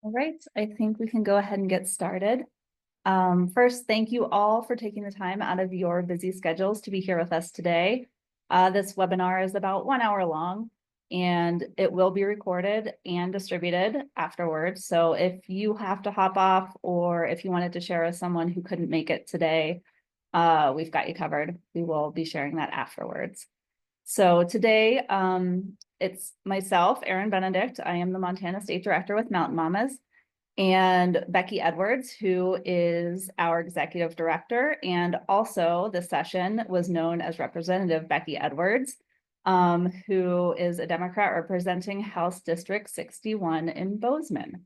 All right, I think we can go ahead and get started. First, thank you all for taking the time out of your busy schedules to be here with us today. This webinar is about 1 hour long and it will be recorded and distributed afterwards. So if you have to hop off or if you wanted to share with someone who couldn't make it today, we've got you covered. We will be sharing that afterwards. So today, it's myself, Erin Benedict. I am the Montana State Director with Mountain Mamas, and Becky Edwards, who is our Executive Director. And also this session was known as Representative Becky Edwards, who is a Democrat representing House District 61 in Bozeman.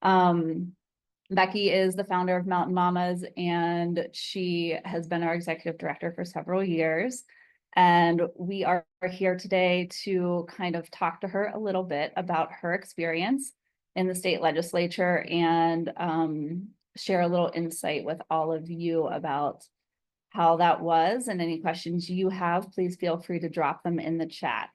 Becky is the founder of Mountain Mamas, and she has been our Executive Director for several years. And we are here today to kind of talk to her a little bit about her experience in the state legislature and share a little insight with all of you about how that was, and any questions you have, please feel free to drop them in the chat.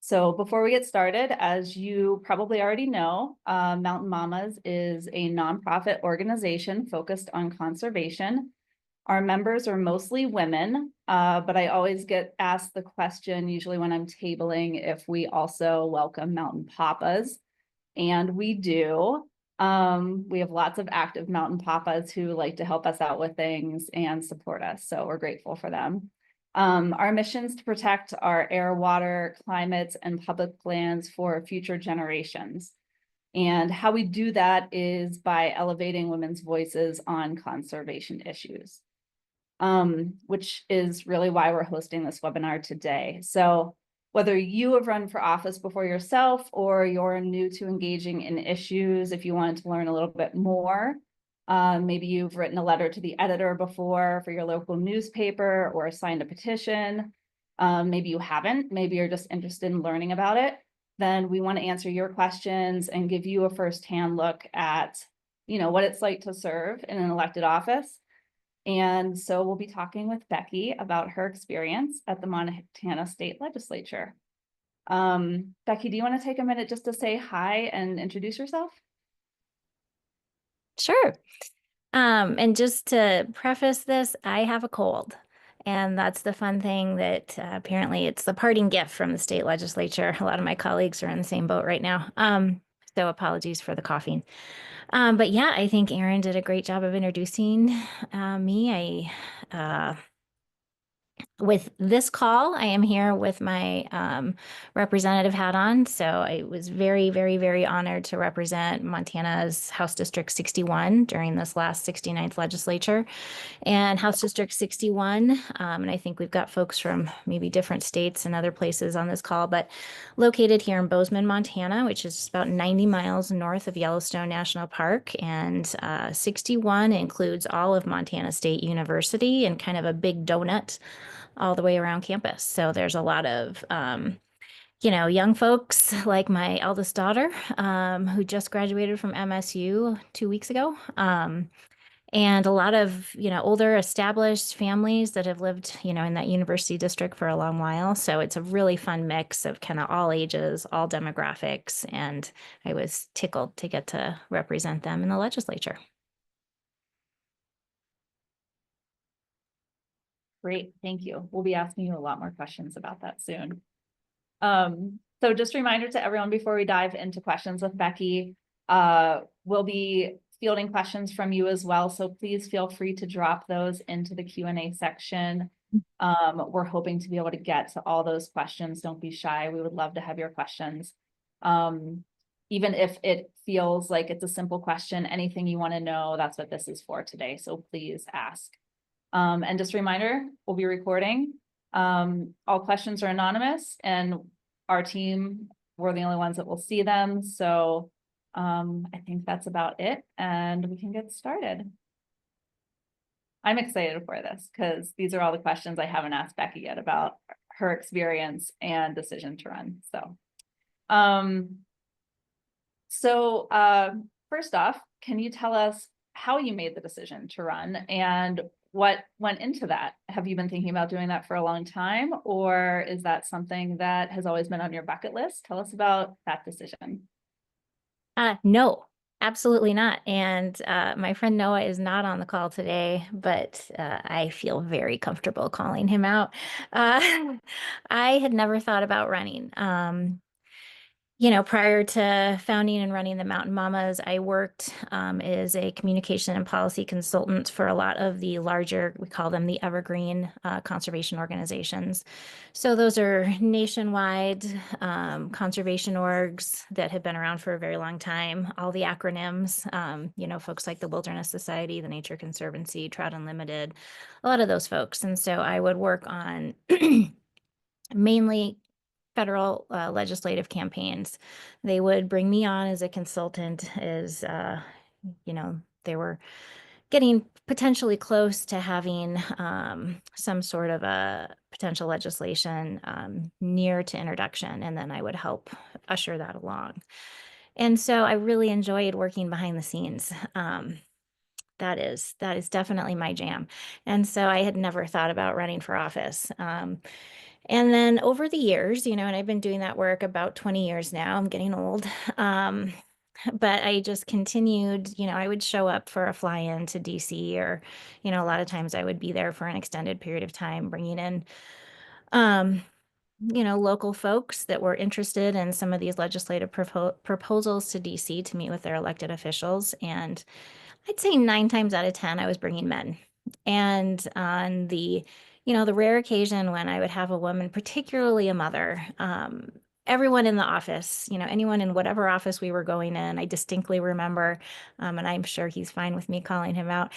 So before we get started, as you probably already know, Mountain Mamas is a nonprofit organization focused on conservation. Our members are mostly women, but I always get asked the question, usually when I'm tabling, if we also welcome mountain papas. And we do. We have lots of active mountain papas who like to help us out with things and support us. So we're grateful for them. Our mission is to protect our air, water, climate, and public lands for future generations. And how we do that is by elevating women's voices on conservation issues, which is really why we're hosting this webinar today. So whether you have run for office before yourself or you're new to engaging in issues, if you wanted to learn a little bit more, maybe you've written a letter to the editor before for your local newspaper or signed a petition. Maybe you haven't, maybe you're just interested in learning about it. Then we want to answer your questions and give you a firsthand look at, what it's like to serve in an elected office. And so we'll be talking with Becky about her experience at the Montana State Legislature. Becky, do you want to take a minute just to say hi and introduce yourself? Sure. And just to preface this, I have a cold. And that's the fun thing that apparently it's the parting gift from the state legislature. A lot of my colleagues are in the same boat right now. So apologies for the coughing. But yeah, I think Erin did a great job of introducing me. With this call, I am here with my representative hat on. So I was very, very, very honored to represent Montana's House District 61 during this last 69th legislature. And House District 61, and I think we've got folks from maybe different states and other places on this call, but located here in Bozeman, Montana, which is about 90 miles north of Yellowstone National Park. And 61 includes all of Montana State University and kind of a big donut all the way around campus. So there's a lot of young folks like my eldest daughter, who just graduated from MSU 2 weeks ago. And a lot of, older established families that have lived, in that university district for a long while. So it's a really fun mix of kind of all ages, all demographics. And I was tickled to get to represent them in the legislature. Great, thank you. We'll be asking you a lot more questions about that soon. So just a reminder to everyone before we dive into questions with Becky, we'll be fielding questions from you as well. So please feel free to drop those into the Q&A section. We're hoping to be able to get to all those questions. Don't be shy. We would love to have your questions. Even if it feels like it's a simple question, anything you want to know, that's what this is for today. So please ask. And just a reminder, we'll be recording. All questions are anonymous, and our team, we're the only ones that will see them. So I think that's about it, and we can get started. I'm excited for this because these are all the questions I haven't asked Becky yet about her experience and decision to run. So first off, can you tell us how you made the decision to run and what went into that? Have you been thinking about doing that for a long time, or is that something that has always been on your bucket list? Tell us about that decision. No, Absolutely not. And my friend Noah is not on the call today, but I feel very comfortable calling him out. Uh, I had never thought about running. Prior to founding and running the Mountain Mamas, I worked as a communication and policy consultant for a lot of the larger, we call them the evergreen conservation organizations. So those are nationwide conservation orgs that have been around for a very long time. All the acronyms, folks like the Wilderness Society, the Nature Conservancy, Trout Unlimited, a lot of those folks. And so I would work on mainly federal legislative campaigns. They would bring me on as a consultant as, they were getting potentially close to having some sort of a potential legislation near to introduction, and then I would help usher that along. And so I really enjoyed working behind the scenes. That is definitely my jam. And so I had never thought about running for office. And then over the years, and I've been doing that work about 20 years now. I'm getting old. But I just continued, I would show up for a fly-in to DC, or, a lot of times I would be there for an extended period of time, bringing in, local folks that were interested in some of these legislative proposals to DC to meet with their elected officials. And I'd say 9 times out of 10, I was bringing men. And on the rare occasion when I would have a woman, particularly a mother, everyone in the office, anyone in whatever office we were going in, I distinctly remember, and I'm sure he's fine with me calling him out,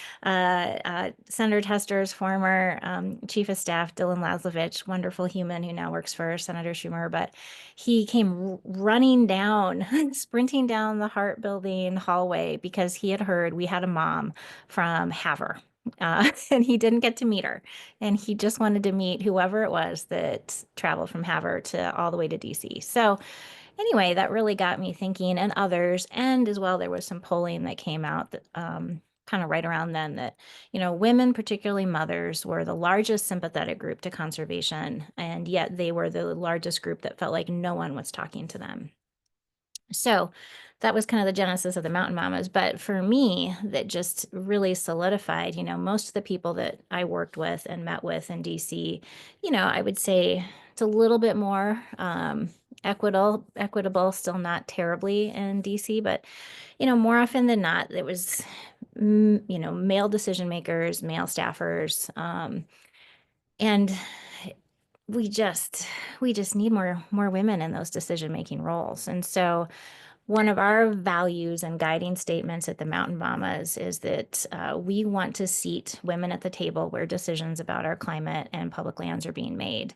Senator Tester's former chief of staff, Dylan Laszlovich, wonderful human who now works for Senator Schumer, but he came running down, sprinting down the Hart Building hallway because he had heard we had a mom from Havre. And he didn't get to meet her, and he just wanted to meet whoever it was that traveled from Havre to all the way to DC. So anyway, that really got me thinking, and others, and as well, there was some polling that came out that kind of right around then that, women, particularly mothers, were the largest sympathetic group to conservation, and yet they were the largest group that felt like no one was talking to them. So that was kind of the genesis of the Mountain Mamas. But for me, that just really solidified, most of the people that I worked with and met with in DC, I would say it's a little bit more equitable, still not terribly in DC, but, more often than not, it was, male decision makers, male staffers. And we just need more women in those decision-making roles. And so one of our values and guiding statements at the Mountain Mamas is that we want to seat women at the table where decisions about our climate and public lands are being made.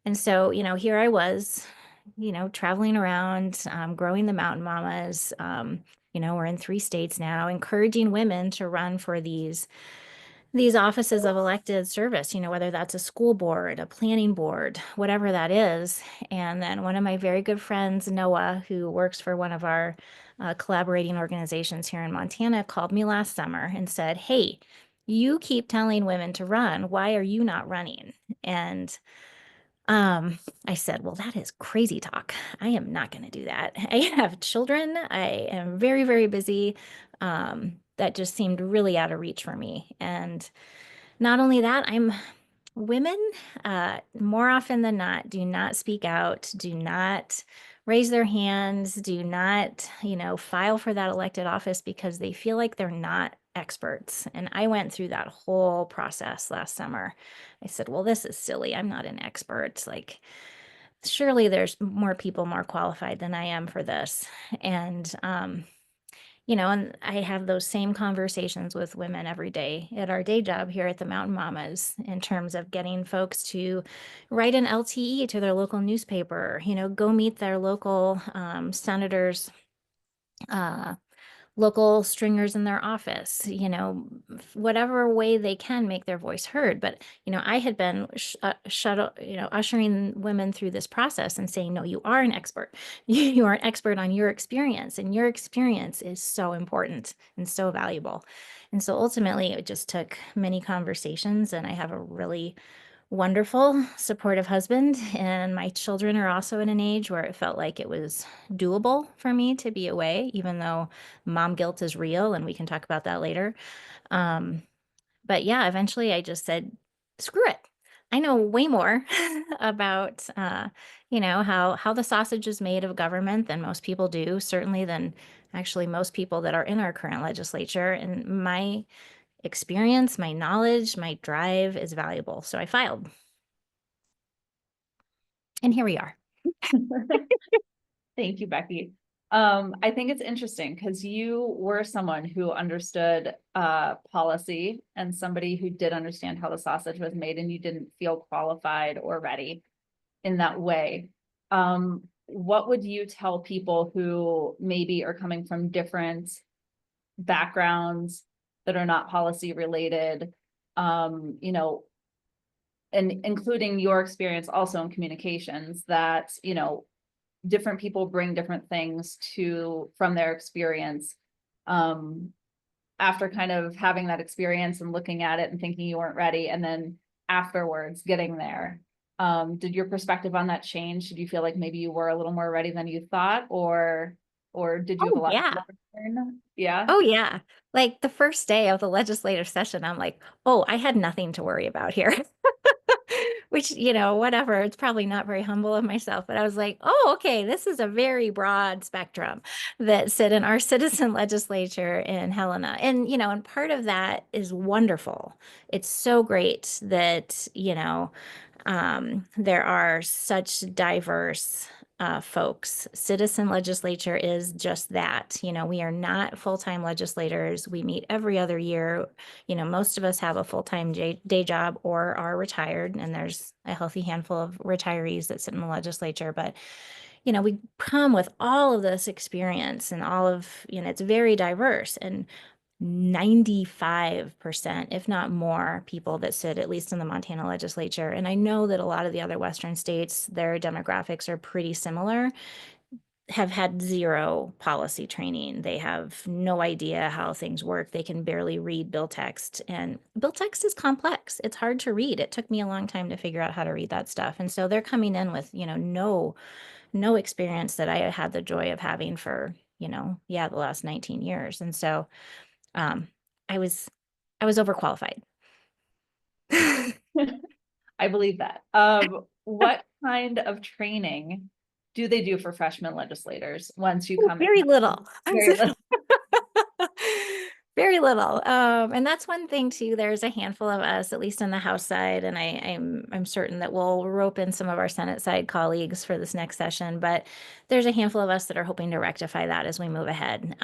And so, here I was, traveling around, growing the Mountain Mamas. We're in 3 states now, encouraging women to run for these offices of elected service, whether that's a school board, a planning board, whatever that is. And then one of my very good friends, Noah, who works for one of our collaborating organizations here in Montana, called me last summer and said, "Hey, you keep telling women to run. Why are you not running?" And I said, "Well, that is crazy talk. I am not going to do that. I have children. I am very, very busy." That just seemed really out of reach for me. And not only that, women, more often than not, do not speak out, do not raise their hands, do not, file for that elected office because they feel like they're not experts. And I went through that whole process last summer. I said, "Well, this is silly. I'm not an expert. Like, surely there's more people more qualified than I am for this." And, and I have those same conversations with women every day at our day job here at the Mountain Mamas in terms of getting folks to write an LTE to their local newspaper, go meet their local senators, local stringers in their office, whatever way they can make their voice heard. But, I had been ushering women through this process and saying, "No, you are an expert. You are an expert on your experience, and your experience is so important and so valuable." And so ultimately it just took many conversations, and I have a really wonderful, supportive husband, and my children are also at an age where it felt like it was doable for me to be away, even though mom guilt is real, and we can talk about that later. Um, but yeah, eventually I just said, screw it. I know way more about, how the sausage is made of government than most people do, certainly than actually most people that are in our current legislature. And my experience, my knowledge, my drive is valuable. So I filed. And here we are. Thank you, Becky. I think it's interesting because you were someone who understood policy and somebody who did understand how the sausage was made, and you didn't feel qualified or ready in that way. What would you tell people who maybe are coming from different backgrounds that are not policy related, and including your experience also in communications, that, different people bring different things from their experience. After kind of having that experience and looking at it and thinking you weren't ready, and then afterwards getting there, did your perspective on that change? Did you feel like maybe you were a little more ready than you thought, or did you have a Oh, lot yeah. to learn? Yeah. Oh, yeah. Like the first day of the legislative session, I'm like, oh, I had nothing to worry about here. Which, whatever, it's probably not very humble of myself, but I was like, oh, okay, this is a very broad spectrum that sit in our citizen legislature in Helena. And part of that is wonderful. It's so great that, there are such diverse folks. Citizen legislature is just that. We are not full-time legislators. We meet every other year. Most of us have a full-time day job or are retired, and there's a healthy handful of retirees that sit in the legislature. But, we come with all of this experience and all of, it's very diverse. And 95%, if not more, people that sit at least in the Montana legislature. And I know that a lot of the other Western states, their demographics are pretty similar, have had zero policy training. They have no idea how things work. They can barely read bill text, and bill text is complex. It's hard to read. It took me a long time to figure out how to read that stuff. And so they're coming in with, no experience that I had the joy of having for, the last 19 years. And so um, I was overqualified. I believe that. What kind of training do they do for freshman legislators once you come in? Very little. Very little. Very little. And that's one thing too. There's a handful of us, at least on the House side, and I'm certain that we'll rope in some of our Senate side colleagues for this next session. But there's a handful of us that are hoping to rectify that as we move ahead.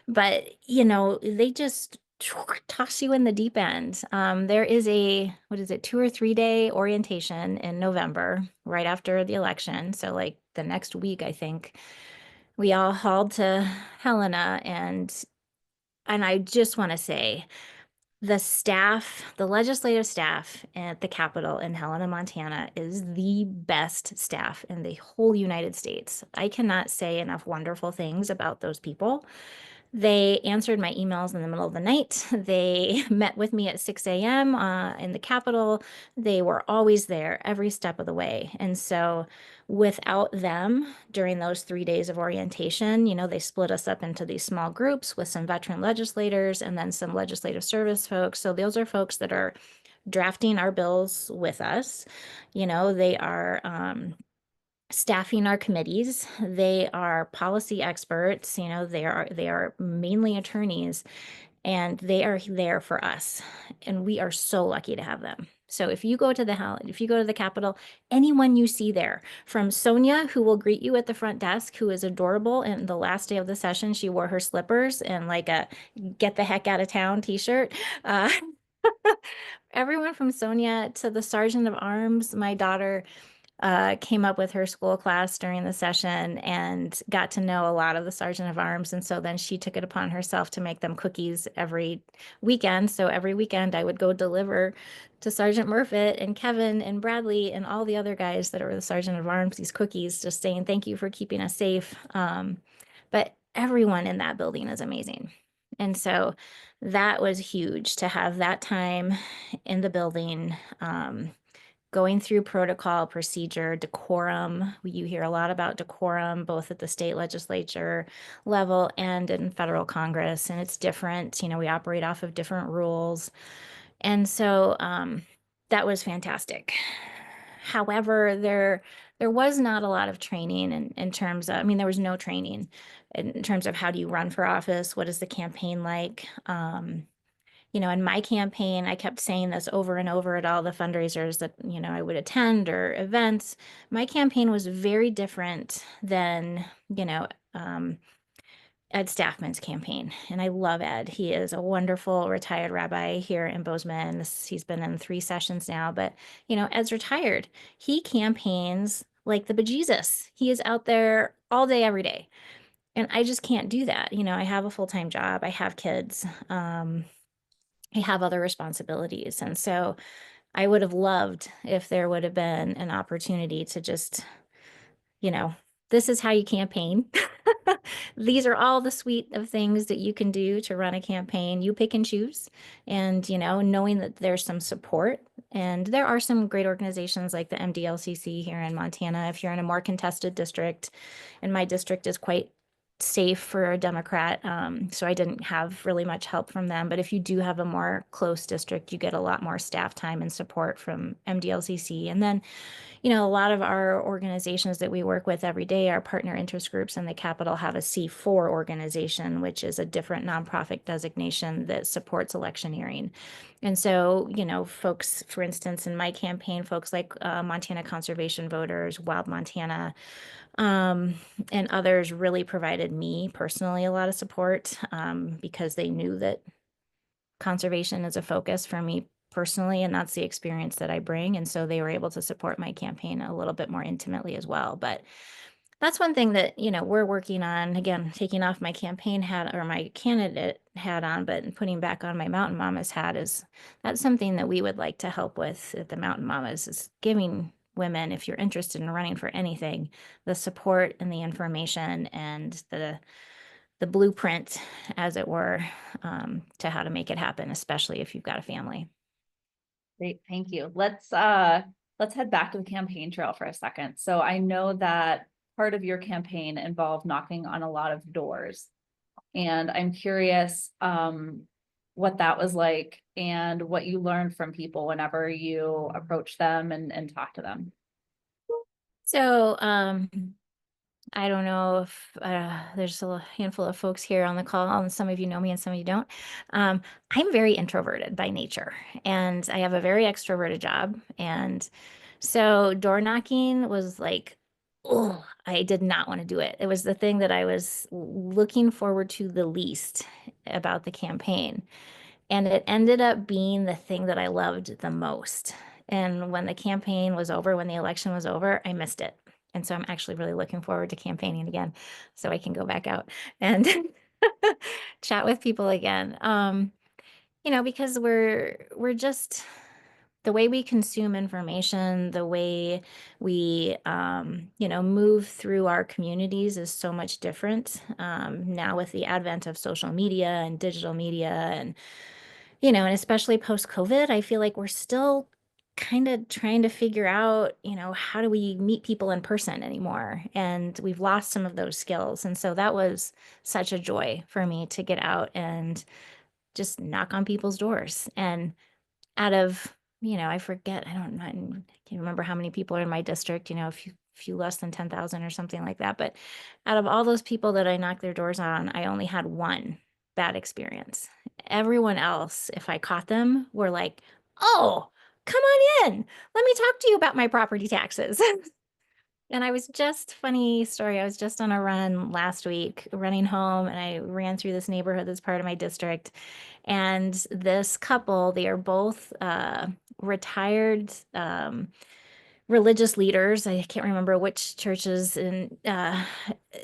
But they just toss you in the deep end. There is a, what is it, 2 or 3 day orientation in November, right after the election. So like the next week, I think we all hauled to Helena, and I just want to say the staff, the legislative staff at the Capitol in Helena, Montana is the best staff in the whole United States. I cannot say enough wonderful things about those people. They answered my emails in the middle of the night. They met with me at 6 a.m. In the Capitol. They were always there every step of the way. And so without them during those 3 days of orientation, they split us up into these small groups with some veteran legislators and then some legislative service folks. So those are folks that are drafting our bills with us. They are staffing our committees. They are policy experts. They are mainly attorneys, and they are there for us. And we are so lucky to have them. So if you go to the Capitol, anyone you see there, from Sonia, who will greet you at the front desk, who is adorable, and the last day of the session, she wore her slippers and like a "get the heck out of town" t-shirt. Uh, everyone from Sonia to the Sergeant of Arms, my daughter came up with her school class during the session and got to know a lot of the Sergeant of Arms. And so then she took it upon herself to make them cookies every weekend. So every weekend I would go deliver to Sergeant Murfitt and Kevin and Bradley and all the other guys that were the Sergeant of Arms these cookies, just saying thank you for keeping us safe. But everyone in that building is amazing. And so that was huge to have that time in the building. going through protocol, procedure, decorum. You hear a lot about decorum, both at the state legislature level and in federal Congress, and it's different. We operate off of different rules. And so that was fantastic. However, there was not a lot of training in terms of, there was no training in terms of how do you run for office? What is the campaign like? In my campaign, I kept saying this over and over at all the fundraisers that, I would attend or events. My campaign was very different than, Ed Staffman's campaign. And I love Ed. He is a wonderful retired rabbi here in Bozeman. He's been in 3 sessions now, but, Ed's retired. He campaigns like the bejesus. He is out there all day, every day. And I just can't do that. I have a full-time job. I have kids. I have other responsibilities. And so I would have loved if there would have been an opportunity to just, this is how you campaign. These are all the suite of things that you can do to run a campaign. You pick and choose. And, knowing that there's some support. And there are some great organizations like the MDLCC here in Montana. If you're in a more contested district, and my district is quite safe for a Democrat, so I didn't have really much help from them. But if you do have a more close district, you get a lot more staff time and support from MDLCC. And then, a lot of our organizations that we work with every day, our partner interest groups in the Capitol, have a C4 organization, which is a different nonprofit designation that supports electioneering. And so, folks, for instance, in my campaign, folks like Montana Conservation Voters, Wild Montana, and others really provided me personally a lot of support because they knew that conservation is a focus for me personally, and that's the experience that I bring. And so they were able to support my campaign a little bit more intimately as well. But that's one thing that, we're working on, again, taking off my campaign hat or my candidate hat on, but putting back on my Mountain Mamas hat that's something that we would like to help with at the Mountain Mamas, is giving women, if you're interested in running for anything, the support and the information and the blueprint, as it were, to how to make it happen, especially if you've got a family. Great, thank you. Let's head back to the campaign trail for a second. So I know that part of your campaign involved knocking on a lot of doors, and I'm curious what that was like and what you learned from people whenever you approach them and talk to them. So I don't know if there's a handful of folks here on the call, and some of you know me and some of you don't. I'm very introverted by nature, and I have a very extroverted job. And so door knocking was like, oh, I did not want to do it. It was the thing that I was looking forward to the least about the campaign. And it ended up being the thing that I loved the most. And when the campaign was over, when the election was over, I missed it. And so I'm actually really looking forward to campaigning again so I can go back out and chat with people again. Because we're just, the way we consume information, the way we, move through our communities is so much different now with the advent of social media and digital media. And, and especially post-COVID, I feel like we're still kind of trying to figure out, how do we meet people in person anymore? And we've lost some of those skills. And so that was such a joy for me to get out and just knock on people's doors. And out of, I forget, I can't remember how many people are in my district, a few less than 10,000 or something like that. But out of all those people that I knocked their doors on, I only had one bad experience. Everyone else, if I caught them, were like, oh, come on in. Let me talk to you about my property taxes. And funny story, I was just on a run last week, running home, and I ran through this neighborhood that's part of my district. And this couple, they are both retired religious leaders. I can't remember which churches and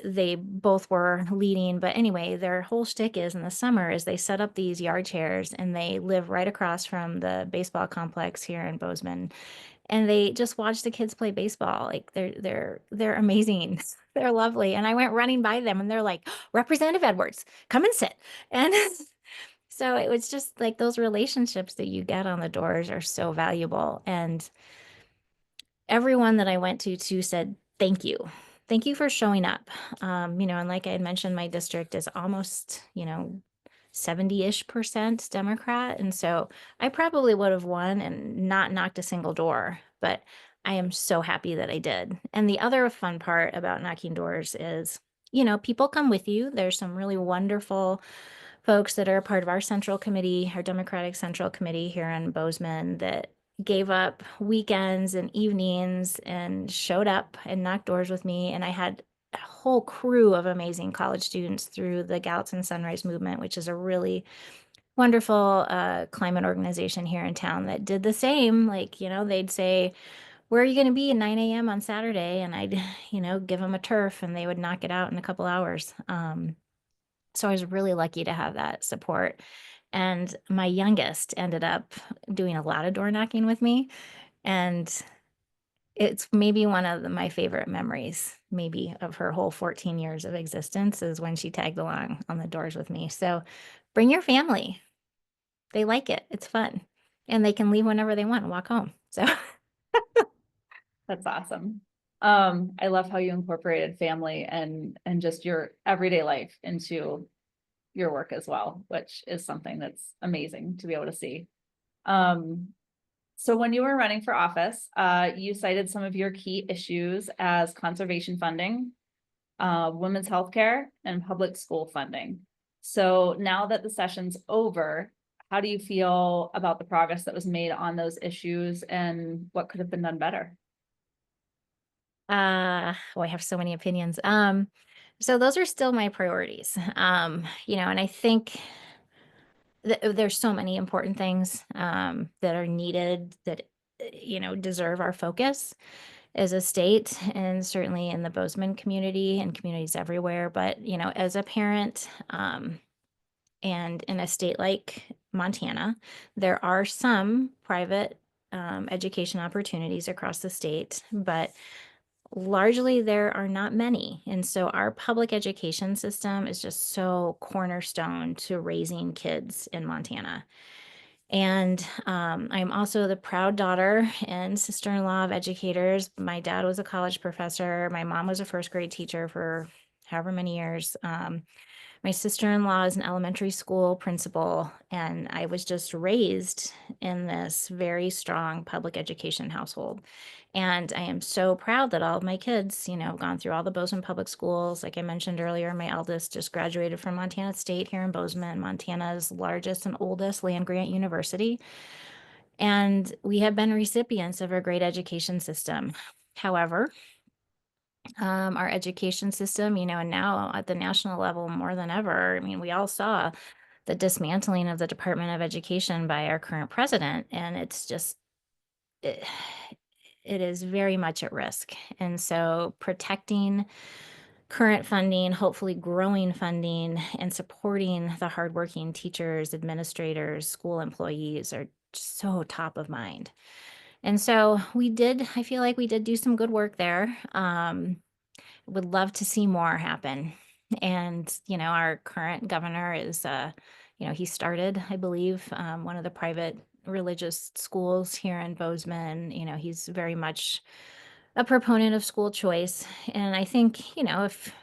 they both were leading. But anyway, their whole shtick is in the summer is they set up these yard chairs, and they live right across from the baseball complex here in Bozeman. And they just watch the kids play baseball. Like they're amazing. They're lovely. And I went running by them, and they're like, Representative Edwards, come and sit. And so it was just like those relationships that you get on the doors are so valuable. And everyone that I went to too said, thank you. Thank you for showing up. And like I had mentioned, my district is almost, 70-ish% Democrat. And so I probably would have won and not knocked a single door, but I am so happy that I did. And the other fun part about knocking doors is, people come with you. There's some really wonderful folks that are a part of our central committee, our Democratic Central Committee here in Bozeman, that gave up weekends and evenings and showed up and knocked doors with me. And I had a whole crew of amazing college students through the Gallatin Sunrise Movement, which is a really wonderful climate organization here in town that did the same. Like, they'd say, where are you going to be at 9 a.m. on Saturday? And I'd, give them a turf and they would knock it out in a couple hours. So I was really lucky to have that support. And my youngest ended up doing a lot of door knocking with me. And it's maybe one of my favorite memories, maybe of her whole 14 years of existence, is when she tagged along on the doors with me. So bring your family. They like it. It's fun. And they can leave whenever they want and walk home. So That's awesome. I love how you incorporated family and just your everyday life into your work as well, which is something that's amazing to be able to see. So when you were running for office, you cited some of your key issues as conservation funding, women's health care, and public school funding. So now that the session's over, how do you feel about the progress that was made on those issues and what could have been done better? I have so many opinions. So those are still my priorities. And I think there's so many important things that are needed that deserve our focus as a state, and certainly in the Bozeman community and communities everywhere. But as a parent, and in a state like Montana, there are some private education opportunities across the state, but largely there are not many. And so our public education system is just so cornerstone to raising kids in Montana. And I'm also the proud daughter and sister-in-law of educators. My dad was a college professor. My mom was a first grade teacher for however many years. My sister-in-law is an elementary school principal, and I was just raised in this very strong public education household. And I am so proud that all of my kids, have gone through all the Bozeman public schools. Like I mentioned earlier, my eldest just graduated from Montana State here in Bozeman, Montana's largest and oldest land-grant university. And we have been recipients of a great education system. However, our education system, and now at the national level more than ever, I mean, we all saw the dismantling of the Department of Education by our current president, and it's just, it, it is very much at risk. And so protecting current funding, hopefully growing funding, and supporting the hardworking teachers, administrators, school employees are so top of mind. And so I feel like we did do some good work there. Would love to see more happen. And, our current governor is, he started, I believe, one of the private religious schools here in Bozeman. He's very much a proponent of school choice. And I think, if,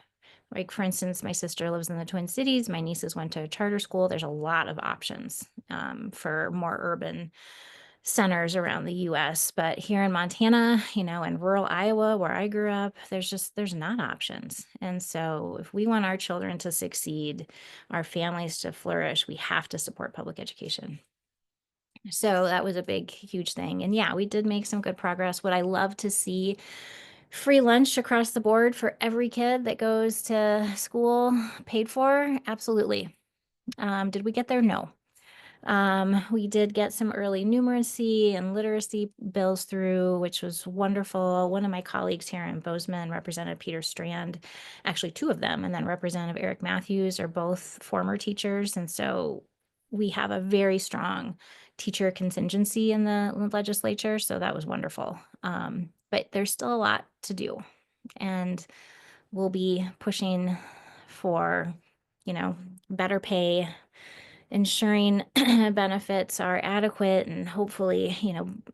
like, for instance, my sister lives in the Twin Cities, my nieces went to a charter school, there's a lot of options for more urban centers around the US. But here in Montana, in rural Iowa, where I grew up, there's not options. And so if we want our children to succeed, our families to flourish, we have to support public education. So that was a big, huge thing. And yeah, we did make some good progress. Would I love to see free lunch across the board for every kid that goes to school paid for? Absolutely. Did we get there? No. We did get some early numeracy and literacy bills through, which was wonderful. One of my colleagues here in Bozeman, Representative Peter Strand, actually two of them, and then Representative Eric Matthews are both former teachers. And so we have a very strong teacher contingency in the legislature. So that was wonderful. But there's still a lot to do. And we'll be pushing for, better pay ensuring benefits are adequate and hopefully,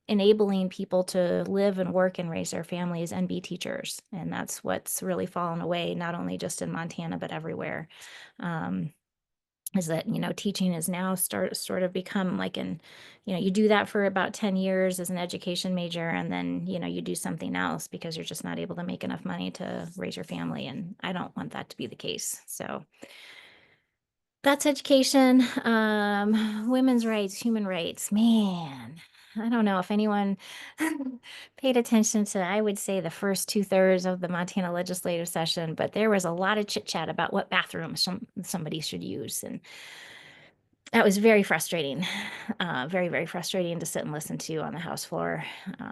enabling people to live and work and raise their families and be teachers. And that's what's really fallen away, not only just in Montana, but everywhere. Is that, teaching is now sort of become like you do that for about 10 years as an education major, and then, you do something else because you're just not able to make enough money to raise your family. And I don't want that to be the case. So that's education. Women's rights, human rights, man. I don't know if anyone paid attention to, I would say, the first 2/3 of the Montana legislative session, but there was a lot of chit chat about what bathrooms somebody should use. And that was very frustrating, very, very frustrating to sit and listen to on the House floor.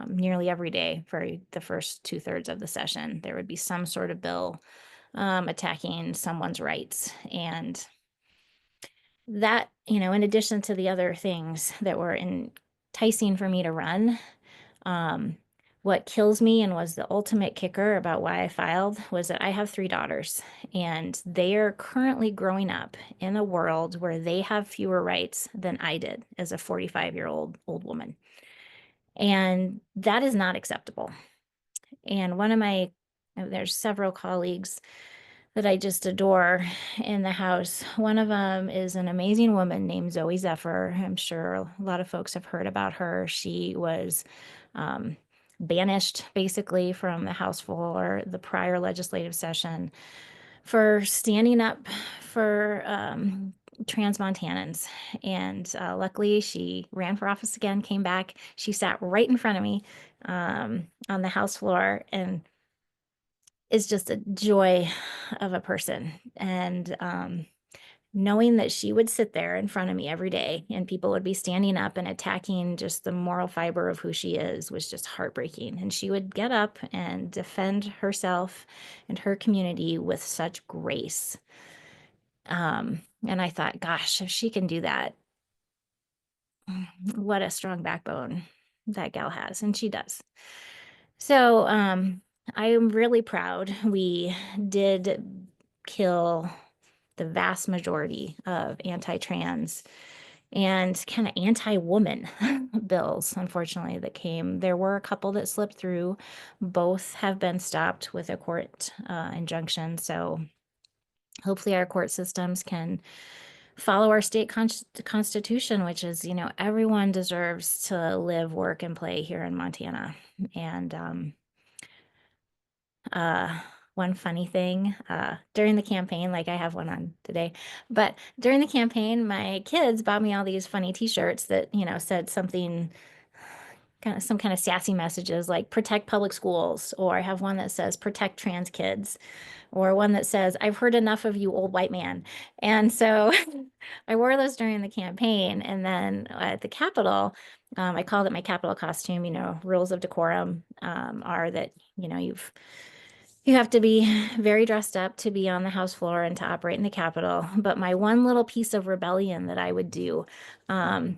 Nearly every day for the first 2/3 of the session, there would be some sort of bill attacking someone's rights. And that, in addition to the other things that were enticing for me to run, what kills me and was the ultimate kicker about why I filed was that I have 3 daughters, and they are currently growing up in a world where they have fewer rights than I did as a 45-year-old old woman. And that is not acceptable. And there's several colleagues that I just adore in the House. One of them is an amazing woman named Zoe Zephyr. I'm sure a lot of folks have heard about her. She was banished basically from the House floor the prior legislative session for standing up for trans Montanans. And luckily she ran for office again, came back. She sat right in front of me on the House floor, and is just a joy of a person. And knowing that she would sit there in front of me every day and people would be standing up and attacking just the moral fiber of who she is was just heartbreaking. And she would get up and defend herself and her community with such grace. And I thought, gosh, if she can do that, what a strong backbone that gal has. And she does. So I am really proud we did kill the vast majority of anti-trans and kind of anti-woman bills, unfortunately, that came. There were a couple that slipped through. Both have been stopped with a court injunction. So hopefully our court systems can follow our state constitution, which is, everyone deserves to live, work, and play here in Montana. And one funny thing during the campaign, like I have one on today, but during the campaign, my kids bought me all these funny t-shirts that, said something, some kind of sassy messages like protect public schools, or I have one that says protect trans kids, or one that says, I've heard enough of you, old white man. And so I wore those during the campaign. And then at the Capitol, I called it my Capitol costume. Rules of decorum are that, you have to be very dressed up to be on the House floor and to operate in the Capitol. But my one little piece of rebellion that I would do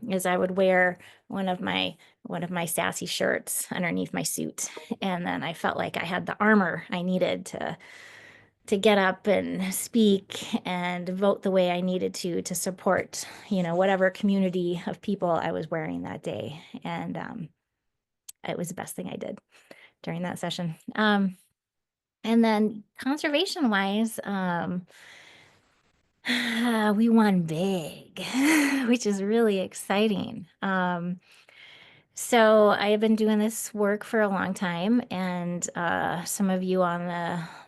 is I would wear one of my sassy shirts underneath my suit. And then I felt like I had the armor I needed to get up and speak and vote the way I needed to support, whatever community of people I was wearing that day. And it was the best thing I did during that session. And then conservation wise, we won big, which is really exciting. So I have been doing this work for a long time, and some of you on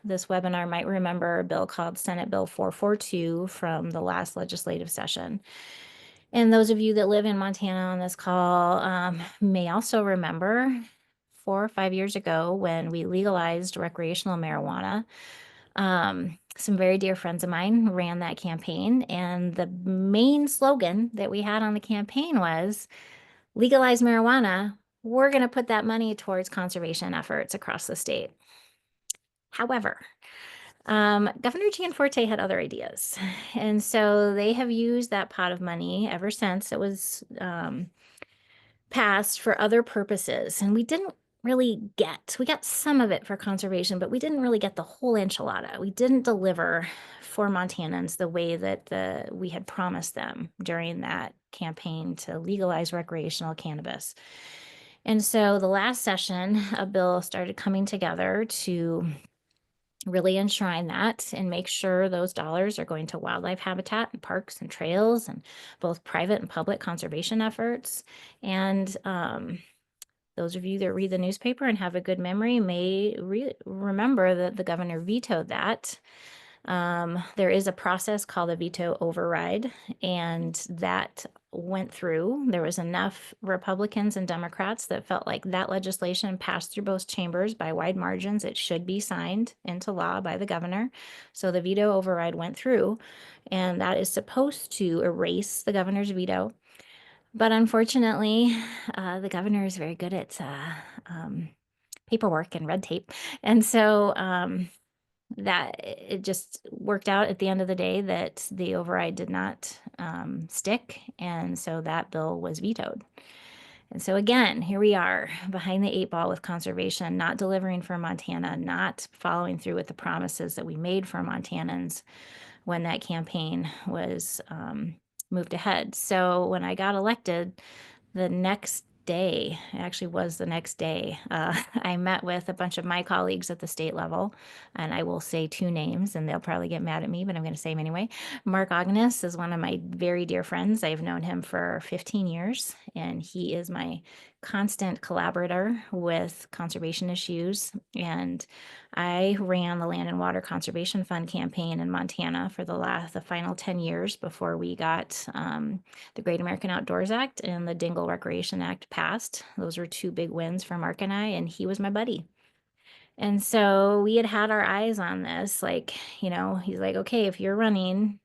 this webinar might remember a bill called Senate Bill 442 from the last legislative session. And those of you that live in Montana on this call may also remember 4 or 5 years ago when we legalized recreational marijuana. Some very dear friends of mine ran that campaign, and the main slogan that we had on the campaign was legalize marijuana. We're going to put that money towards conservation efforts across the state. However, Governor Gianforte had other ideas. And so they have used that pot of money ever since it was passed for other purposes. And we got some of it for conservation, but we didn't really get the whole enchilada. We didn't deliver for Montanans the way that we had promised them during that campaign to legalize recreational cannabis. And so the last session, a bill started coming together to really enshrine that and make sure those dollars are going to wildlife habitat and parks and trails and both private and public conservation efforts. And those of you that read the newspaper and have a good memory may remember that the governor vetoed that. There is a process called a veto override, and that went through. There was enough Republicans and Democrats that felt like that legislation passed through both chambers by wide margins. It should be signed into law by the governor. So the veto override went through, and that is supposed to erase the governor's veto. But unfortunately, the governor is very good at paperwork and red tape. And so that it just worked out at the end of the day that the override did not stick. And so that bill was vetoed. And so again, here we are behind the 8 ball with conservation, not delivering for Montana, not following through with the promises that we made for Montanans when that campaign was moved ahead. So when I got elected, the next day, it actually was the next day, I met with a bunch of my colleagues at the state level, and I will say 2 names, and they'll probably get mad at me, but I'm going to say them anyway. Mark Agnes is one of my very dear friends. I've known him for 15 years, and he is my constant collaborator with conservation issues. And I ran the Land and Water Conservation Fund campaign in Montana for the final 10 years before we got the Great American Outdoors Act and the Dingle Recreation Act passed. Those were 2 big wins for Mark and I, and he was my buddy. And so we had our eyes on this, like, he's like, okay, if you're running,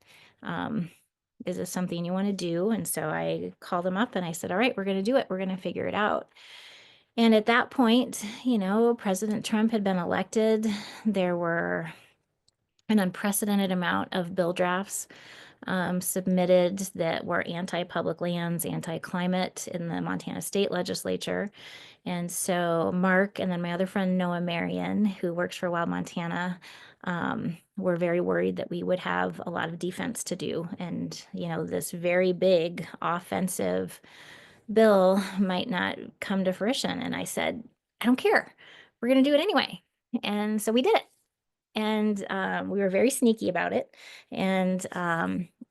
is this something you want to do? And so I called him up and I said, all right, we're going to do it. We're going to figure it out. And at that point, President Trump had been elected. There were an unprecedented amount of bill drafts submitted that were anti-public lands, anti-climate in the Montana State Legislature. And so Mark and then my other friend, Noah Marion, who works for Wild Montana, were very worried that we would have a lot of defense to do. And, this very big offensive bill might not come to fruition. And I said, I don't care. We're going to do it anyway. And so we did it. And we were very sneaky about it. And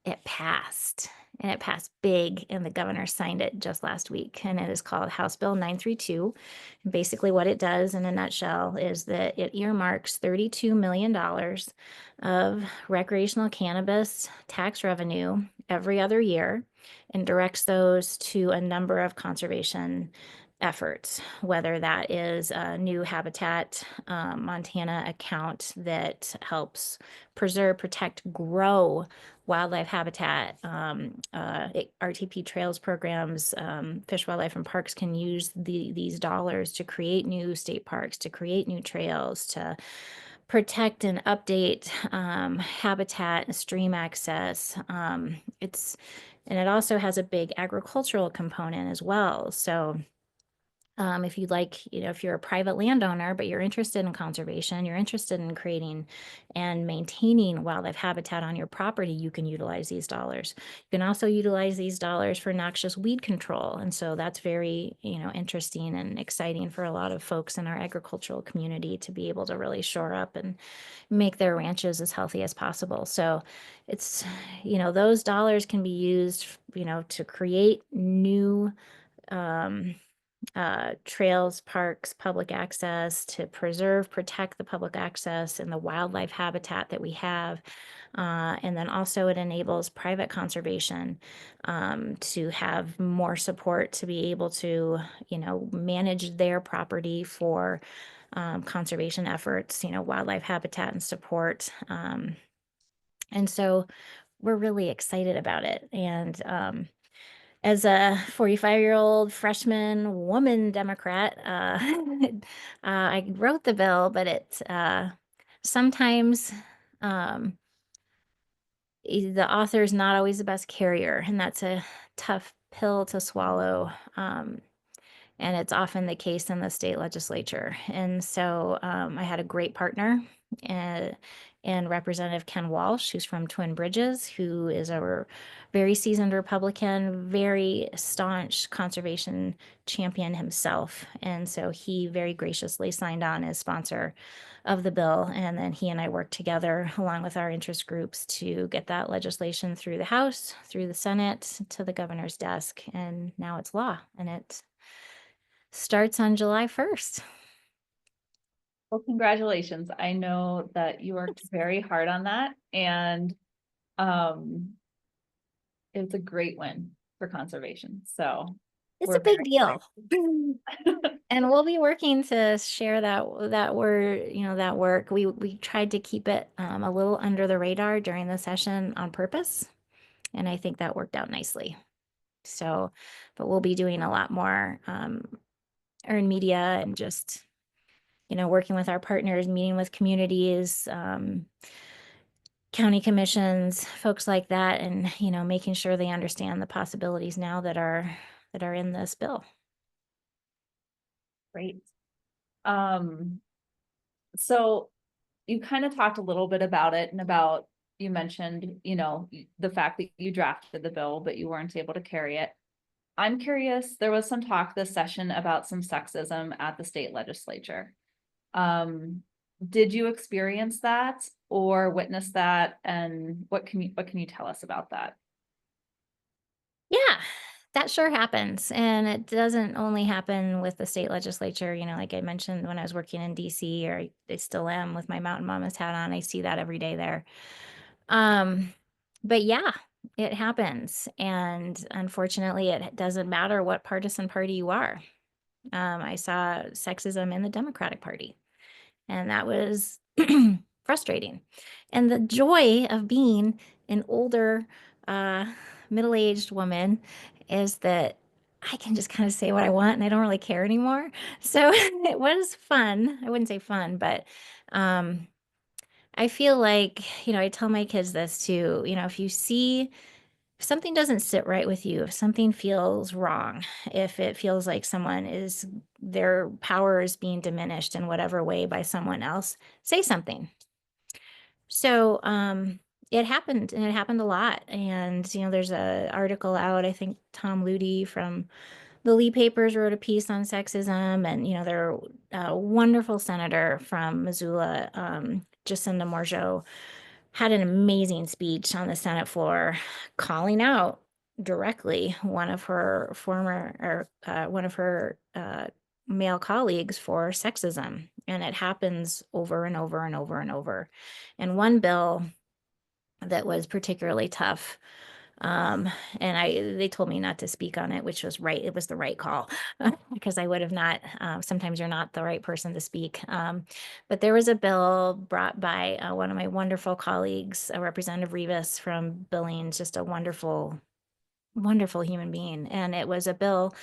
it passed. And it passed big, and the governor signed it just last week. And it is called House Bill 932. And basically, what it does in a nutshell is that it earmarks $32 million of recreational cannabis tax revenue every other year and directs those to a number of conservation efforts, whether that is a new Habitat Montana account that helps preserve, protect, grow wildlife habitat, RTP trails programs, Fish, Wildlife, and Parks can use these dollars to create new state parks, to create new trails, to protect and update habitat and stream access. And it also has a big agricultural component as well. So if you'd like, if you're a private landowner, but you're interested in conservation, you're interested in creating and maintaining wildlife habitat on your property, you can utilize these dollars. You can also utilize these dollars for noxious weed control. And so that's very, interesting and exciting for a lot of folks in our agricultural community to be able to really shore up and make their ranches as healthy as possible. So it's, those dollars can be used, to create new trails, parks, public access, to preserve, protect the public access and the wildlife habitat that we have. And then also it enables private conservation to have more support to be able to, manage their property for conservation efforts, wildlife habitat and support. And so we're really excited about it. And as a 45-year-old freshman woman Democrat, I wrote the bill, but it sometimes the author is not always the best carrier, and that's a tough pill to swallow. And it's often the case in the state legislature. And so I had a great partner and Representative Ken Walsh, who's from Twin Bridges, who is a very seasoned Republican, very staunch conservation champion himself. And so he very graciously signed on as sponsor of the bill. And then he and I worked together along with our interest groups to get that legislation through the House, through the Senate, to the governor's desk. And now it's law, and it starts on July 1st. Well, congratulations. I know that you worked very hard on that, and it's a great win for conservation. So It's we're a big very deal. excited. And we'll be working to share that work. We tried to keep it a little under the radar during the session on purpose, and I think that worked out nicely. So, but we'll be doing a lot more earned media and just working with our partners, meeting with communities, county commissions, folks like that, and making sure they understand the possibilities now that are in this bill. Great. So you kind of talked a little bit about it and about, you mentioned, the fact that you drafted the bill, but you weren't able to carry it. I'm curious, there was some talk this session about some sexism at the state legislature. Did you experience that or witness that? And what can you tell us about that? Yeah, that sure happens. And it doesn't only happen with the state legislature. Like I mentioned, when I was working in DC, or I still am with my Mountain Mama's hat on, I see that every day there. But yeah, it happens. And unfortunately, it doesn't matter what partisan party you are. I saw sexism in the Democratic Party, and that was frustrating. And the joy of being an older, middle-aged woman is that I can just kind of say what I want and I don't really care anymore. So it was fun. I wouldn't say fun, but I feel like, I tell my kids this too, if something doesn't sit right with you, if something feels wrong, if it feels like their power is being diminished in whatever way by someone else, say something. So, it happened, and it happened a lot. And, there's a article out, I think Tom Ludi from the Lee Papers wrote a piece on sexism, and, their wonderful senator from Missoula, Jacinda Morgeau, had an amazing speech on the Senate floor calling out directly one of her male colleagues for sexism. And it happens over and over and over and over. And one bill that was particularly tough, and they told me not to speak on it, which was right. It was the right call because I would have not. Sometimes you're not the right person to speak. But there was a bill brought by one of my wonderful colleagues, Representative Rivas from Billings, just a wonderful, wonderful human being. And it was a bill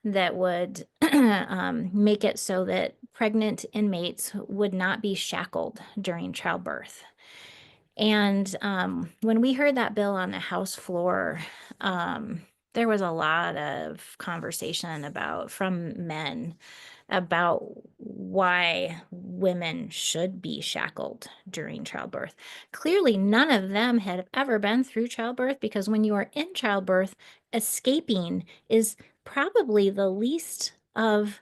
that would make it so that pregnant inmates would not be shackled during childbirth. And when we heard that bill on the House floor, there was a lot of conversation from men about why women should be shackled during childbirth. Clearly, none of them had ever been through childbirth, because when you are in childbirth, escaping is probably the least of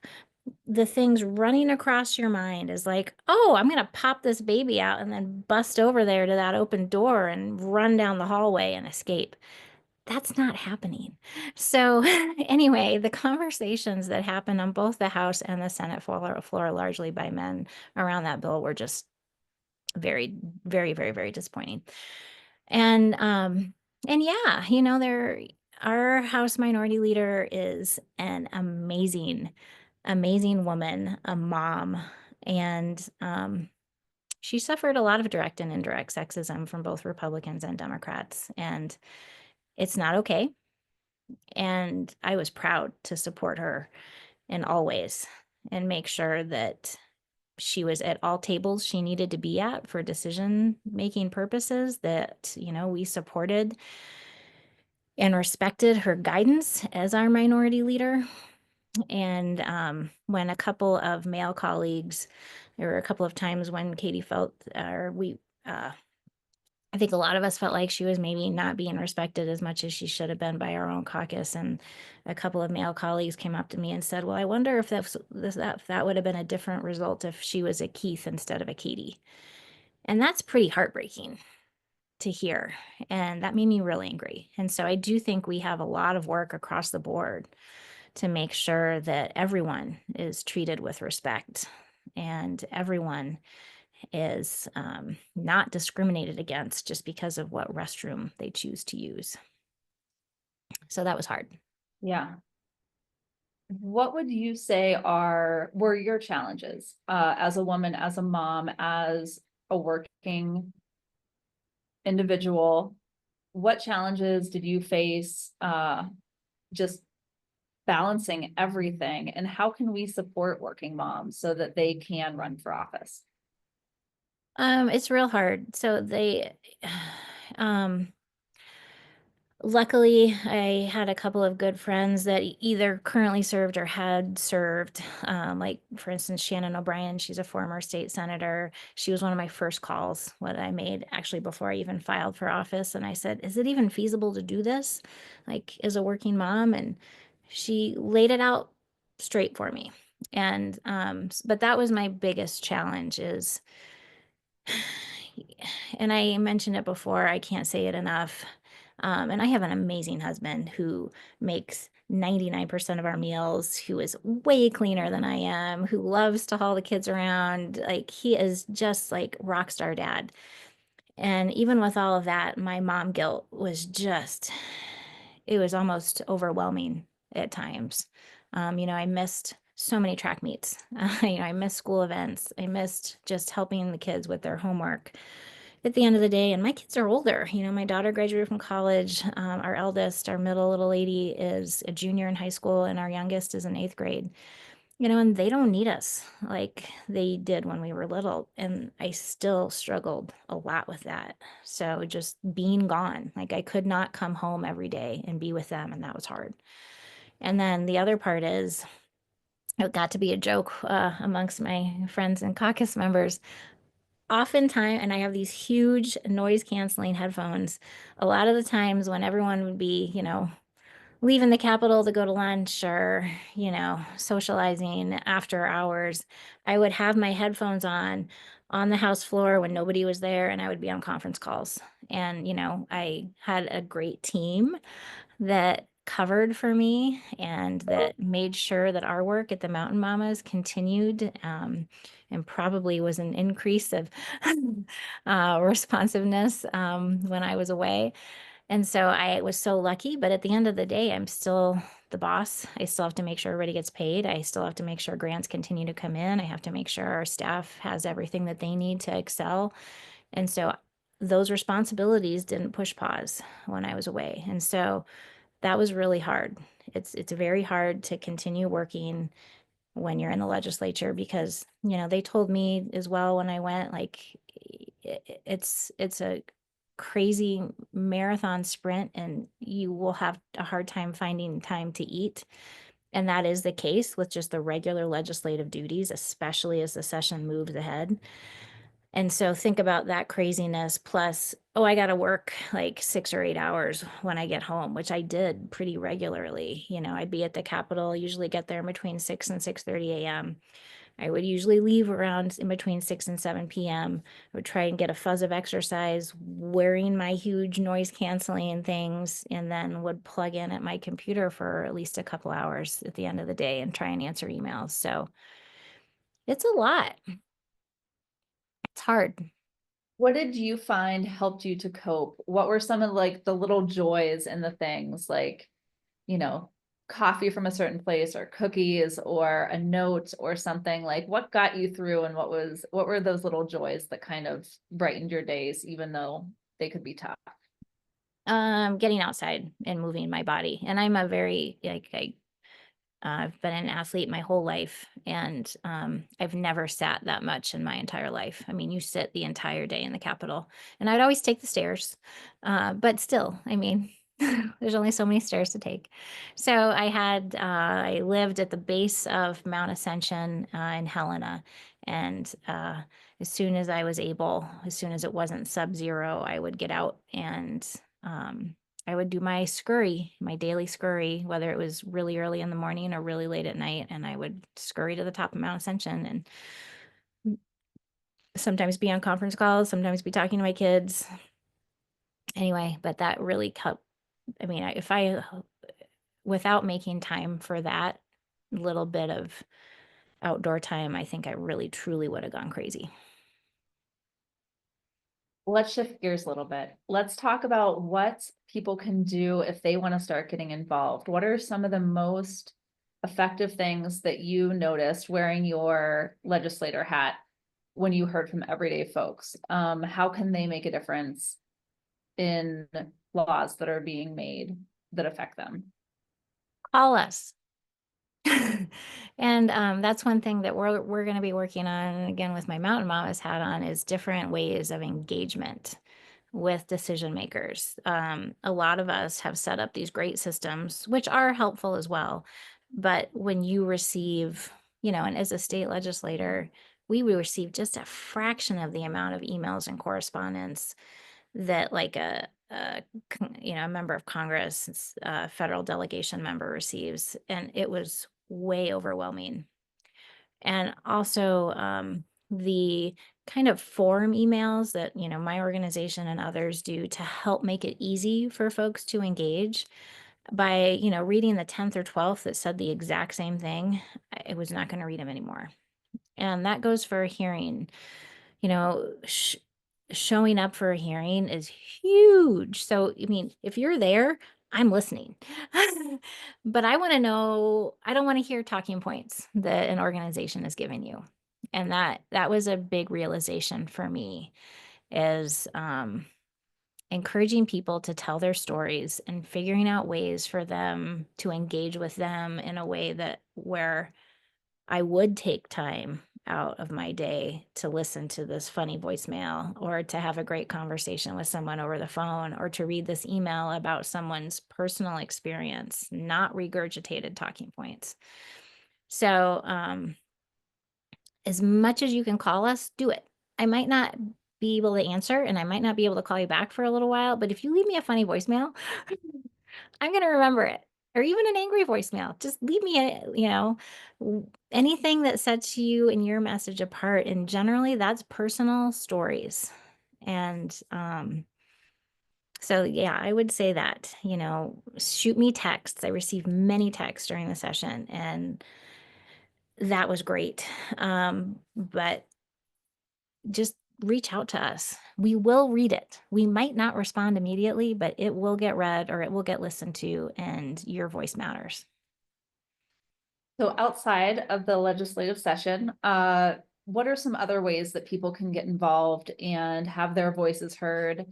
the things running across your mind. Is like, oh, I'm going to pop this baby out and then bust over there to that open door and run down the hallway and escape. That's not happening. So anyway, the conversations that happened on both the House and the Senate floor largely by men around that bill were just very, very, very, very disappointing. And yeah, our House Minority Leader is an amazing, amazing woman, a mom, and she suffered a lot of direct and indirect sexism from both Republicans and Democrats, and it's not okay. And I was proud to support her in all ways and make sure that she was at all tables she needed to be at for decision-making purposes, that, we supported and respected her guidance as our minority leader. And when a couple of male colleagues There were a couple of times when Katie felt, I think a lot of us felt like she was maybe not being respected as much as she should have been by our own caucus. And a couple of male colleagues came up to me and said, well, I wonder if that would have been a different result if she was a Keith instead of a Katie. And that's pretty heartbreaking to hear. And that made me really angry. And so I do think we have a lot of work across the board to make sure that everyone is treated with respect and everyone is not discriminated against just because of what restroom they choose to use. So that was hard. Yeah. What would you say were your challenges as a woman, as a mom, as a working individual? What challenges did you face just balancing everything? And how can we support working moms so that they can run for office? It's real hard. So luckily, I had a couple of good friends that either currently served or had served. Like, for instance, Shannon O'Brien, she's a former state senator. She was one of my first calls that I made actually before I even filed for office. And I said, is it even feasible to do this, like, as a working mom? And she laid it out straight for me. And, but that was my biggest challenge is, and I mentioned it before, I can't say it enough. And I have an amazing husband who makes 99% of our meals, who is way cleaner than I am, who loves to haul the kids around. Like, he is just like rock star dad. And even with all of that, my mom guilt was just, it was almost overwhelming at times. I missed so many track meets. I missed school events. I missed just helping the kids with their homework at the end of the day. And my kids are older. My daughter graduated from college. Our eldest, our middle little lady, is a junior in high school, and our youngest is in 8th grade. And they don't need us like they did when we were little. And I still struggled a lot with that. So just being gone, like I could not come home every day and be with them. And that was hard. And then the other part is, it got to be a joke amongst my friends and caucus members. Oftentimes, and I have these huge noise canceling headphones, a lot of the times when everyone would be, leaving the Capitol to go to lunch or, socializing after hours, I would have my headphones on the House floor when nobody was there, and I would be on conference calls. And, I had a great team that covered for me and that made sure that our work at the Mountain Mamas continued, and probably was an increase of responsiveness when I was away. And so I was so lucky, but at the end of the day, I'm still the boss. I still have to make sure everybody gets paid. I still have to make sure grants continue to come in. I have to make sure our staff has everything that they need to excel. And so those responsibilities didn't push pause when I was away. And so that was really hard. It's very hard to continue working when you're in the legislature because, they told me as well when I went, like, it's a crazy marathon sprint and you will have a hard time finding time to eat. And that is the case with just the regular legislative duties, especially as the session moves ahead. And so think about that craziness plus, oh, I got to work like 6 or 8 hours when I get home, which I did pretty regularly. I'd be at the Capitol, usually get there between 6 and 6:30 a.m. I would usually leave around in between 6 and 7 p.m. I would try and get a fuzz of exercise wearing my huge noise canceling things, and then would plug in at my computer for at least a couple hours at the end of the day and try and answer emails. So it's a lot. It's hard. What did you find helped you to cope? What were some of like the little joys and the things like, you know, coffee from a certain place or cookies or a note or something? Like what got you through and what were those little joys that kind of brightened your days, even though they could be tough? Getting outside and moving my body. And I'm a very, like, I've been an athlete my whole life, and I've never sat that much in my entire life. I mean, you sit the entire day in the Capitol, and I'd always take the stairs, but still, I mean, There's only so many stairs to take. So I lived at the base of Mount Ascension in Helena. And as soon as I was able, as soon as it wasn't sub-zero, I would get out and I would do my scurry, my daily scurry, whether it was really early in the morning or really late at night. And I would scurry to the top of Mount Ascension and sometimes be on conference calls, sometimes be talking to my kids. Anyway, but that really helped. I mean, if I, without making time for that little bit of outdoor time, I think I really truly would have gone crazy. Let's shift gears a little bit. Let's talk about what people can do if they want to start getting involved. What are some of the most effective things that you noticed wearing your legislator hat when you heard from everyday folks? How can they make a difference in laws that are being made that affect them? Call us. And that's one thing that we're going to be working on, again, with my Mountain Mamas hat on, is different ways of engagement with decision makers. A lot of us have set up these great systems, which are helpful as well. But when you receive, and as a state legislator, we will receive just a fraction of the amount of emails and correspondence that like a member of Congress, a federal delegation member receives. And it was way overwhelming. And also the kind of forum emails that, my organization and others do to help make it easy for folks to engage. By, reading the 10th or 12th that said the exact same thing, I was not going to read them anymore. And that goes for a hearing. Showing up for a hearing is huge. So, I mean, if you're there, I'm listening. But I want to know, I don't want to hear talking points that an organization is giving you. And that was a big realization for me, is encouraging people to tell their stories and figuring out ways for them to engage with them in a way that where I would take time out of my day to listen to this funny voicemail, or to have a great conversation with someone over the phone, or to read this email about someone's personal experience, not regurgitated talking points. So as much as you can call us, do it. I might not be able to answer and I might not be able to call you back for a little while, but if you leave me a funny voicemail, I'm going to remember it. Or even an angry voicemail. Just leave me anything that sets you and your message apart. And generally that's personal stories. And so yeah, I would say that, shoot me texts. I received many texts during the session, and that was great. But just reach out to us. We will read it. We might not respond immediately, but it will get read or it will get listened to, and your voice matters. So outside of the legislative session, what are some other ways that people can get involved and have their voices heard?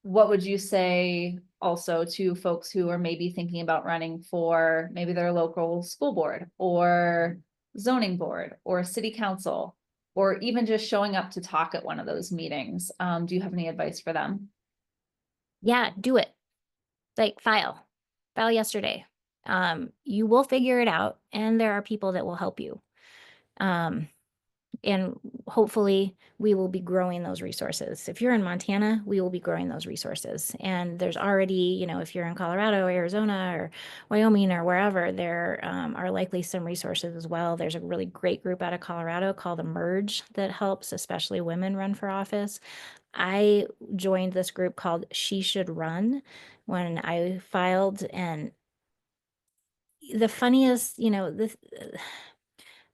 What would you say also to folks who are maybe thinking about running for maybe their local school board or zoning board or city council, or even just showing up to talk at one of those meetings? Do you have any advice for them? Yeah, do it. Like file yesterday. You will figure it out, and there are people that will help you. And hopefully we will be growing those resources. If you're in Montana, we will be growing those resources. And there's already, if you're in Colorado, Arizona, or Wyoming, or wherever, there are likely some resources as well. There's a really great group out of Colorado called Emerge that helps, especially women, run for office. I joined this group called She Should Run when I filed, and the funniest,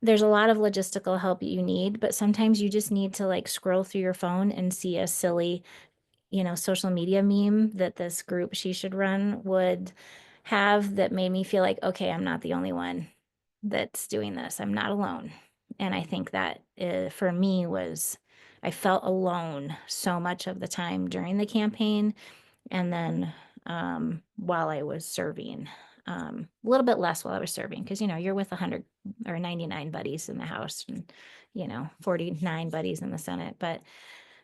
there's a lot of logistical help you need, but sometimes you just need to like scroll through your phone and see a silly, social media meme that this group She Should Run would have that made me feel like, okay, I'm not the only one that's doing this. I'm not alone. And I think that for me I felt alone so much of the time during the campaign. And then while I was serving, a little bit less while I was serving, because, you're with 100 or 99 buddies in the House and, 49 buddies in the Senate. But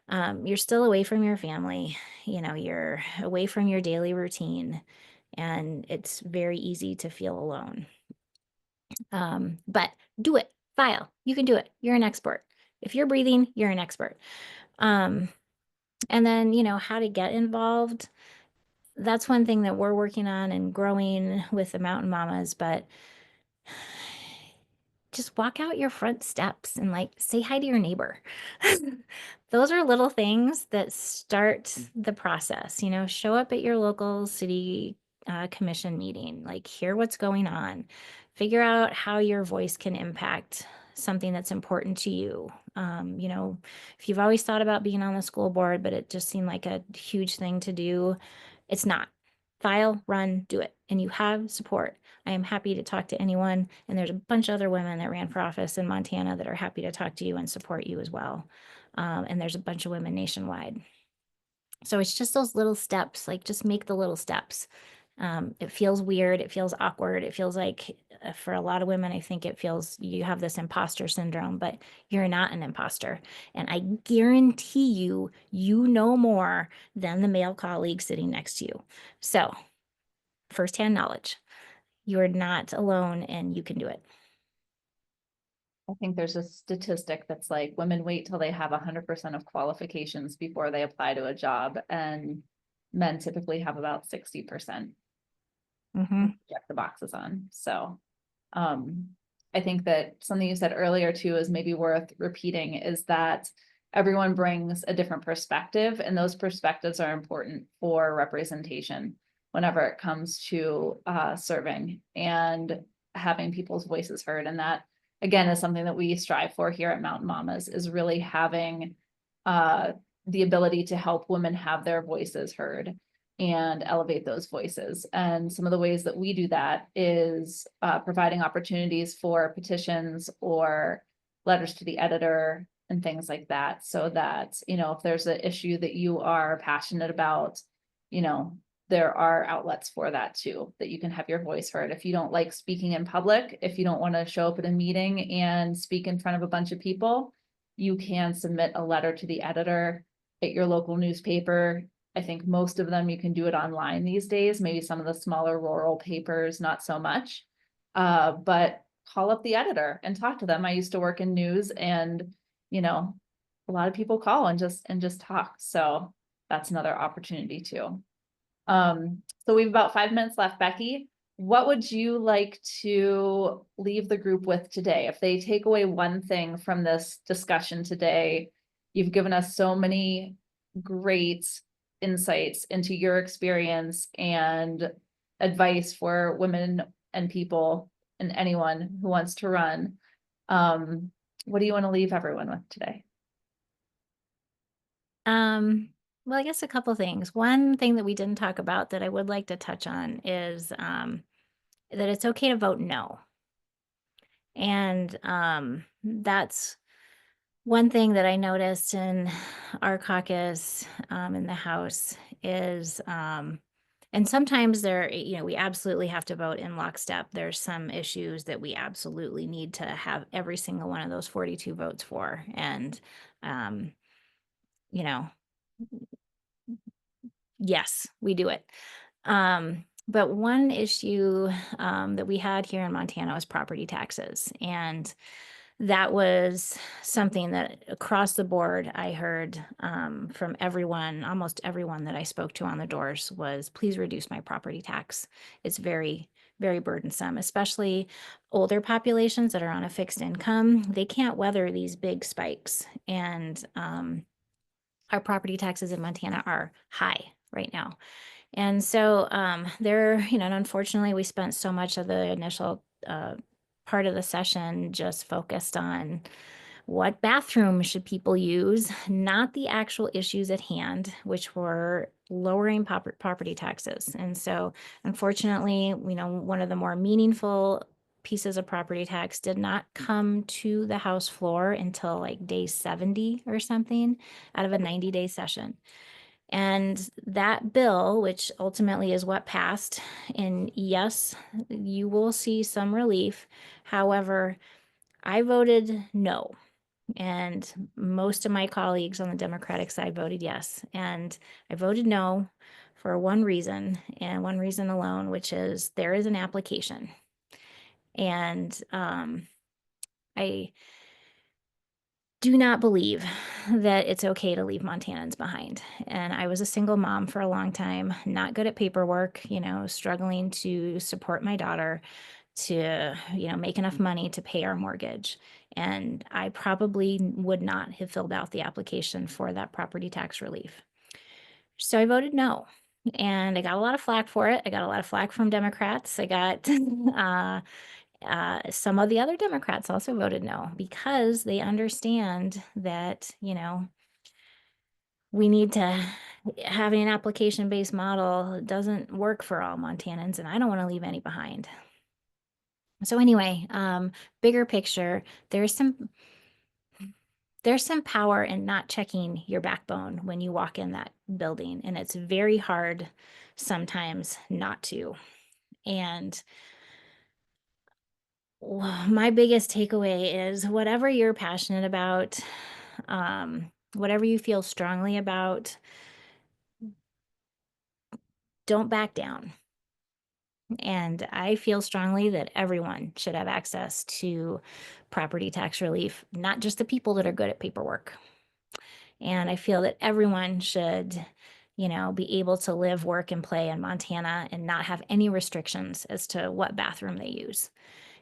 You're still away from your family, you're away from your daily routine, and it's very easy to feel alone. But do it, file, you can do it. You're an expert. If you're breathing, you're an expert. And then, how to get involved. That's one thing that we're working on and growing with the Mountain Mamas, but just walk out your front steps and like say hi to your neighbor. Those are little things that start the process, show up at your local city commission meeting, like hear what's going on, figure out how your voice can impact something that's important to you. If you've always thought about being on the school board, but it just seemed like a huge thing to do, it's not. File, run, do it. And you have support. I am happy to talk to anyone. And there's a bunch of other women that ran for office in Montana that are happy to talk to you and support you as well. And there's a bunch of women nationwide. So it's just those little steps, like just make the little steps. It feels weird. It feels awkward. It feels like for a lot of women, I think it feels you have this imposter syndrome, but you're not an imposter. And I guarantee you, you know more than the male colleague sitting next to you. So firsthand knowledge, you're not alone and you can do it. I think there's a statistic that's like women wait till they have 100% of qualifications before they apply to a job, and men typically have about 60%. Check the boxes on. So I think that something you said earlier too is maybe worth repeating, is that everyone brings a different perspective, and those perspectives are important for representation whenever it comes to serving and having people's voices heard. And that, again, is something that we strive for here at Mountain Mamas, is really having the ability to help women have their voices heard and elevate those voices. And some of the ways that we do that is providing opportunities for petitions or letters to the editor and things like that, so that, if there's an issue that you are passionate about, there are outlets for that too, that you can have your voice heard. If you don't like speaking in public, if you don't want to show up at a meeting and speak in front of a bunch of people, you can submit a letter to the editor at your local newspaper. I think most of them, you can do it online these days. Maybe some of the smaller rural papers, not so much. But call up the editor and talk to them. I used to work in news, and, a lot of people call and just talk. So that's another opportunity too. So we have about 5 minutes left. Becky, what would you like to leave the group with today? If they take away one thing from this discussion today, you've given us so many great insights into your experience and advice for women and people and anyone who wants to run. What do you want to leave everyone with today? Well, I guess a couple things. One thing that we didn't talk about that I would like to touch on is that it's okay to vote no. And that's one thing that I noticed in our caucus in the House is, and sometimes we absolutely have to vote in lockstep. There's some issues that we absolutely need to have every single one of those 42 votes for. And, yes, we do it. But one issue that we had here in Montana was property taxes. And that was something that across the board I heard from everyone, almost everyone that I spoke to on the doors, was please reduce my property tax. It's very, very burdensome, especially older populations that are on a fixed income. They can't weather these big spikes. And our property taxes in Montana are high right now. And so and unfortunately, we spent so much of the initial part of the session just focused on what bathroom should people use, not the actual issues at hand, which were lowering property taxes. And so unfortunately, one of the more meaningful pieces of property tax did not come to the House floor until like day 70 or something out of a 90-day session. And that bill, which ultimately is what passed, and yes, you will see some relief. However, I voted no. And most of my colleagues on the Democratic side voted yes. And I voted no for one reason and one reason alone, which is there is an application. And I do not believe that it's okay to leave Montanans behind. And I was a single mom for a long time, not good at paperwork, struggling to support my daughter, to, make enough money to pay our mortgage. And I probably would not have filled out the application for that property tax relief. So I voted no. And I got a lot of flack for it. I got a lot of flack from Democrats. I got some of the other Democrats also voted no because they understand that, we need to having an application-based model doesn't work for all Montanans, and I don't want to leave any behind. So anyway, bigger picture, there's some power in not checking your backbone when you walk in that building, and it's very hard sometimes not to. And my biggest takeaway is whatever you're passionate about, whatever you feel strongly about, don't back down. And I feel strongly that everyone should have access to property tax relief, not just the people that are good at paperwork. And I feel that everyone should, be able to live, work, and play in Montana and not have any restrictions as to what bathroom they use.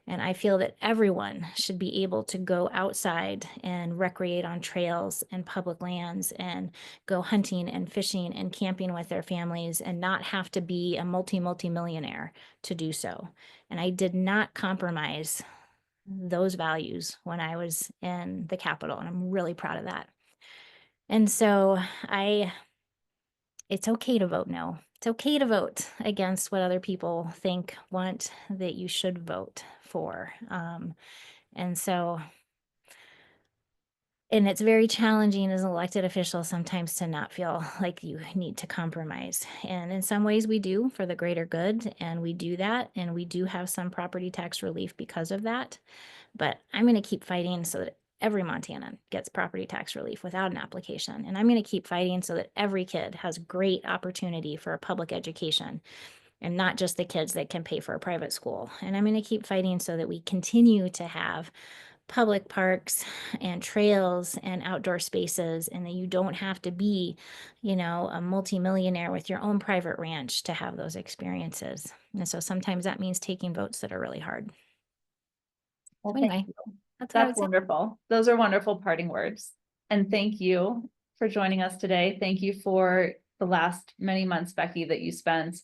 And I feel that everyone should be able to go outside and recreate on trails and public lands and go hunting and fishing and camping with their families and not have to be a multi-millionaire to do so. And I did not compromise those values when I was in the Capitol, and I'm really proud of that. And so it's okay to vote no. It's okay to vote against what other people want that you should vote for. And it's very challenging as an elected official sometimes to not feel like you need to compromise. And in some ways we do for the greater good, and we do that, and we do have some property tax relief because of that. But I'm going to keep fighting so that every Montanan gets property tax relief without an application. And I'm going to keep fighting so that every kid has great opportunity for a public education and not just the kids that can pay for a private school. And I'm going to keep fighting so that we continue to have public parks and trails and outdoor spaces, and that you don't have to be, a multimillionaire with your own private ranch to have those experiences. And so sometimes that means taking votes that are really hard. Well, So anyway, that's what I would that's say. wonderful. Those are wonderful parting words. And thank you for joining us today. Thank you for the last many months, Becky, that you spent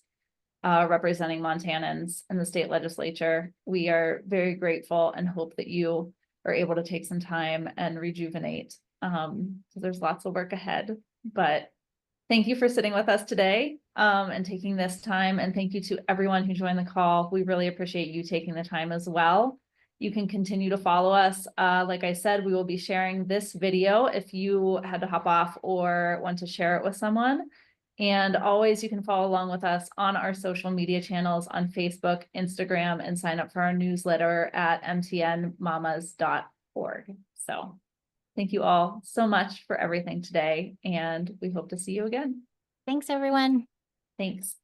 representing Montanans in the state legislature. We are very grateful and hope that you are able to take some time and rejuvenate. So there's lots of work ahead, but thank you for sitting with us today and taking this time. And thank you to everyone who joined the call. We really appreciate you taking the time as well. You can continue to follow us. Like I said, we will be sharing this video if you had to hop off or want to share it with someone. And always you can follow along with us on our social media channels on Facebook, Instagram, and sign up for our newsletter at mtnmamas.org. So thank you all so much for everything today, and we hope to see you again. Thanks, everyone. Thanks.